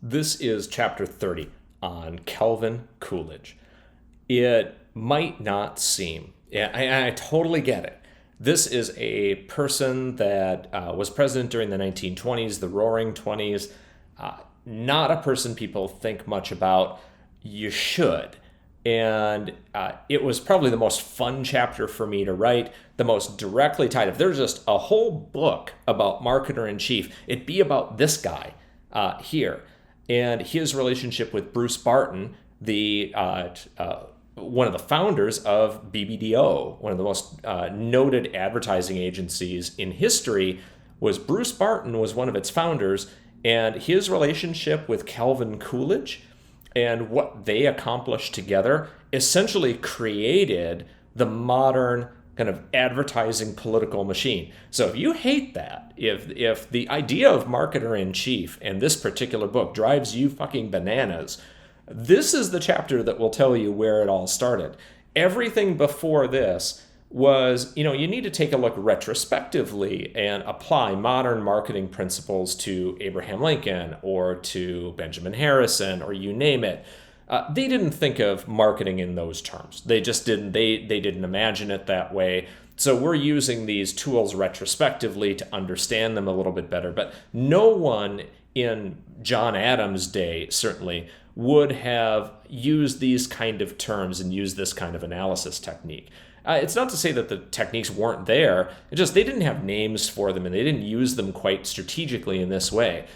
This is chapter 30 on Calvin Coolidge. It might not seem, I totally get it. This is a person that was president during the 1920s, the Roaring Twenties. Not a person people think much about. You should. And it was probably the most fun chapter for me to write, the most directly tied. If there's just a whole book about Marketer-in-Chief, it'd be about this guy here and his relationship with Bruce Barton, the one of the founders of BBDO, one of the most noted advertising agencies in history. Was Bruce Barton was one of its founders, and his relationship with Calvin Coolidge and what they accomplished together essentially created the modern kind of advertising political machine. So if you hate that, if the idea of Marketer-in-Chief and this particular book drives you fucking bananas, this is the chapter that will tell you where it all started. Everything before this was, you need to take a look retrospectively and apply modern marketing principles to Abraham Lincoln or to Benjamin Harrison or you name it. They didn't think of marketing in those terms. They just didn't. They didn't imagine it that way. So we're using these tools retrospectively to understand them a little bit better. But no one in John Adams' day certainly would have used these kind of terms and used this kind of analysis technique. It's not to say that the techniques weren't there. It's just they didn't have names for them and they didn't use them quite strategically in this way.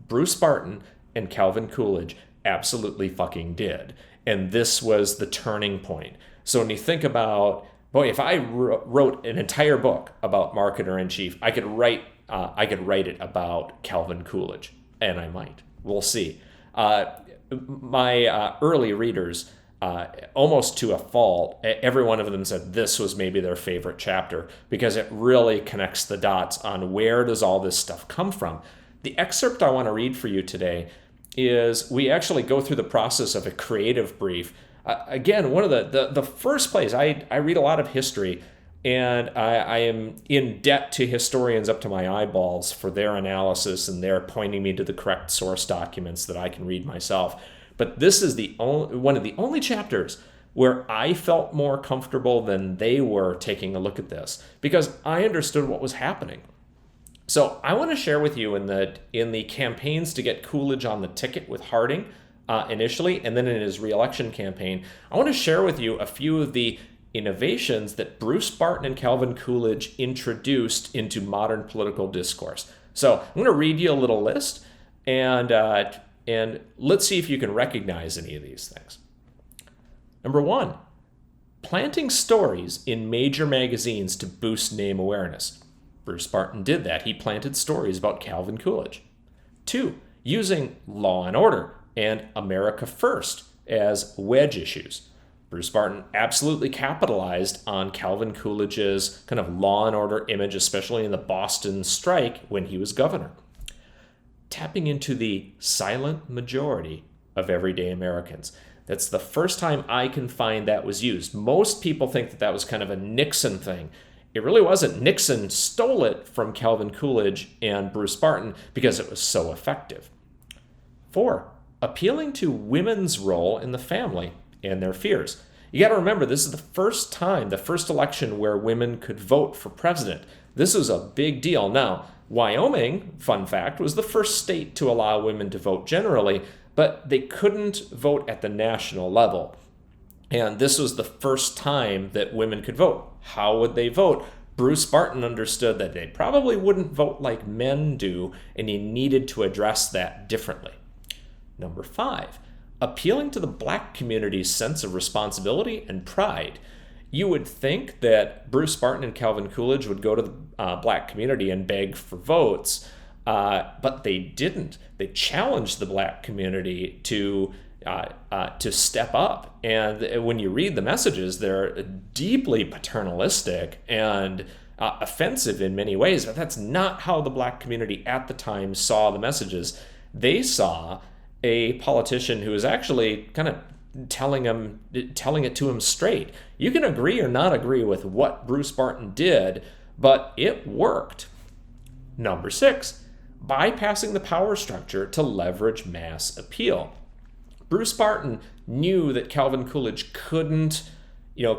Bruce Barton and Calvin Coolidge absolutely fucking did. And this was the turning point. So when you think about, boy, if I wrote an entire book about Marketer-in-Chief, I could write it about Calvin Coolidge, and I might. We'll see. My early readers, almost to a fault, every one of them said this was maybe their favorite chapter because it really connects the dots on where does all this stuff come from. The excerpt I want to read for you today is we actually go through the process of a creative brief. Again, one of the first place, I read a lot of history, and I am in debt to historians up to my eyeballs for their analysis and their pointing me to the correct source documents that I can read myself. But this is one of the only chapters where I felt more comfortable than they were taking a look at this because I understood what was happening. So I want to share with you in the campaigns to get Coolidge on the ticket with Harding initially, and then in his re-election campaign, I want to share with you a few of the innovations that Bruce Barton and Calvin Coolidge introduced into modern political discourse. So I'm going to read you a little list, and let's see if you can recognize any of these things. Number 1, planting stories in major magazines to boost name awareness. Bruce Barton did that. He planted stories about Calvin Coolidge. 2, using Law and Order and America First as wedge issues. Bruce Barton absolutely capitalized on Calvin Coolidge's kind of law and order image, especially in the Boston strike when he was governor. Tapping into the silent majority of everyday Americans. That's the first time I can find that was used. Most people think that was kind of a Nixon thing. It really wasn't. Nixon stole it from Calvin Coolidge and Bruce Barton because it was so effective. 4, appealing to women's role in the family and their fears. You got to remember, this is the first election where women could vote for president. This is a big deal. Now, Wyoming, fun fact, was the first state to allow women to vote generally, but they couldn't vote at the national level. And this was the first time that women could vote. How would they vote? Bruce Barton understood that they probably wouldn't vote like men do, and he needed to address that differently. Number 5, appealing to the black community's sense of responsibility and pride. You would think that Bruce Barton and Calvin Coolidge would go to the black community and beg for votes, but they didn't. They challenged the black community to step up. And when you read the messages, they're deeply paternalistic and offensive in many ways. But that's not how the black community at the time saw the messages. They saw a politician who was actually kind of telling it to him straight. You can agree or not agree with what Bruce Barton did, but it worked. Number 6, bypassing the power structure to leverage mass appeal. Bruce Barton knew that Calvin Coolidge couldn't,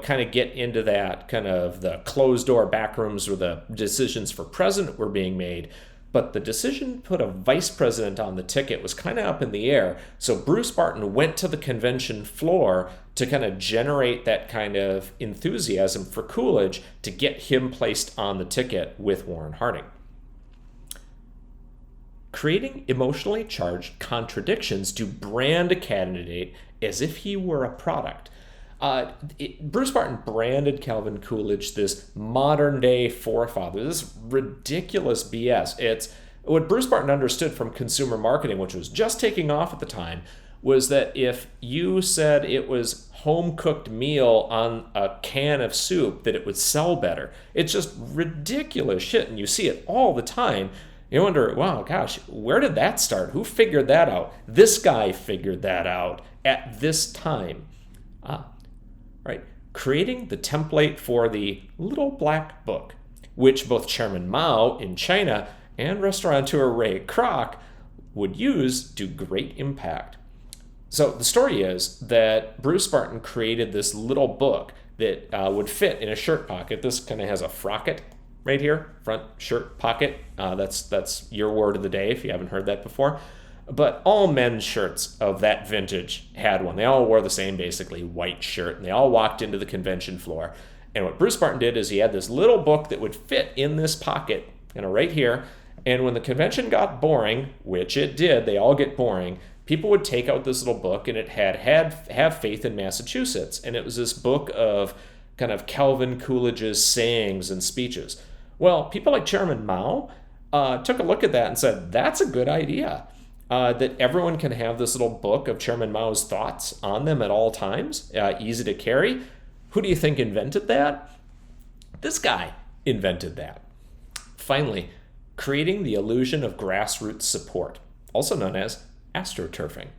kind of get into that kind of the closed door back rooms where the decisions for president were being made. But the decision to put a vice president on the ticket was kind of up in the air. So Bruce Barton went to the convention floor to kind of generate that kind of enthusiasm for Coolidge to get him placed on the ticket with Warren Harding. Creating emotionally charged contradictions to brand a candidate as if he were a product. Bruce Barton branded Calvin Coolidge this modern day forefather, this ridiculous BS. It's what Bruce Barton understood from consumer marketing, which was just taking off at the time, was that if you said it was home cooked meal on a can of soup, that it would sell better. It's just ridiculous shit, and you see it all the time. You wonder, wow, gosh, where did that start? Who figured that out? This guy figured that out at this time. Right? Creating the template for the Little Black Book, which both Chairman Mao in China and restaurateur Ray Kroc would use to great impact. So the story is that Bruce Barton created this little book that would fit in a shirt pocket. This kind of has a frocket right here, front shirt pocket. That's your word of the day if you haven't heard that before. But all men's shirts of that vintage had one. They all wore the same, basically, white shirt, and they all walked into the convention floor. And what Bruce Barton did is he had this little book that would fit in this pocket, right here. And when the convention got boring, which it did, they all get boring, people would take out this little book, and it had Have Faith in Massachusetts. And it was this book of kind of Calvin Coolidge's sayings and speeches. Well, people like Chairman Mao took a look at that and said, that's a good idea. That everyone can have this little book of Chairman Mao's thoughts on them at all times, easy to carry. Who do you think invented that? This guy invented that. Finally, creating the illusion of grassroots support, also known as astroturfing.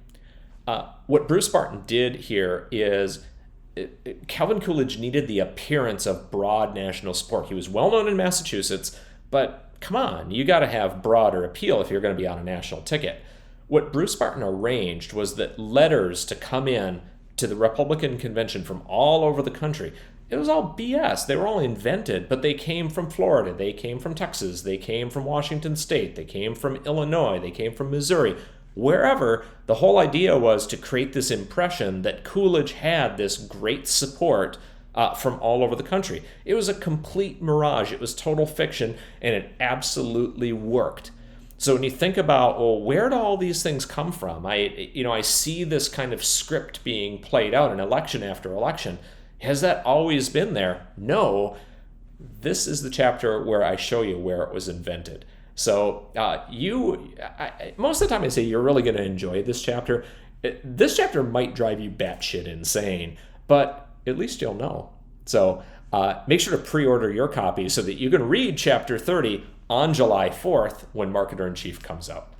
What Bruce Barton did here is Calvin Coolidge needed the appearance of broad national support. He was well known in Massachusetts, but come on, you got to have broader appeal if you're going to be on a national ticket. What Bruce Barton arranged was that letters to come in to the Republican convention from all over the country, it was all BS. They were all invented, but they came from Florida, they came from Texas, they came from Washington State, they came from Illinois, they came from Missouri. Wherever, the whole idea was to create this impression that Coolidge had this great support from all over the country. It was a complete mirage. It was total fiction, and it absolutely worked. So when you think about, well, where do all these things come from? I see this kind of script being played out in election after election. Has that always been there? No. This is the chapter where I show you where it was invented. So most of the time I say you're really going to enjoy this chapter. This chapter might drive you batshit insane, but at least you'll know. So make sure to pre-order your copy so that you can read chapter 30 on July 4th when Marketer in Chief comes out.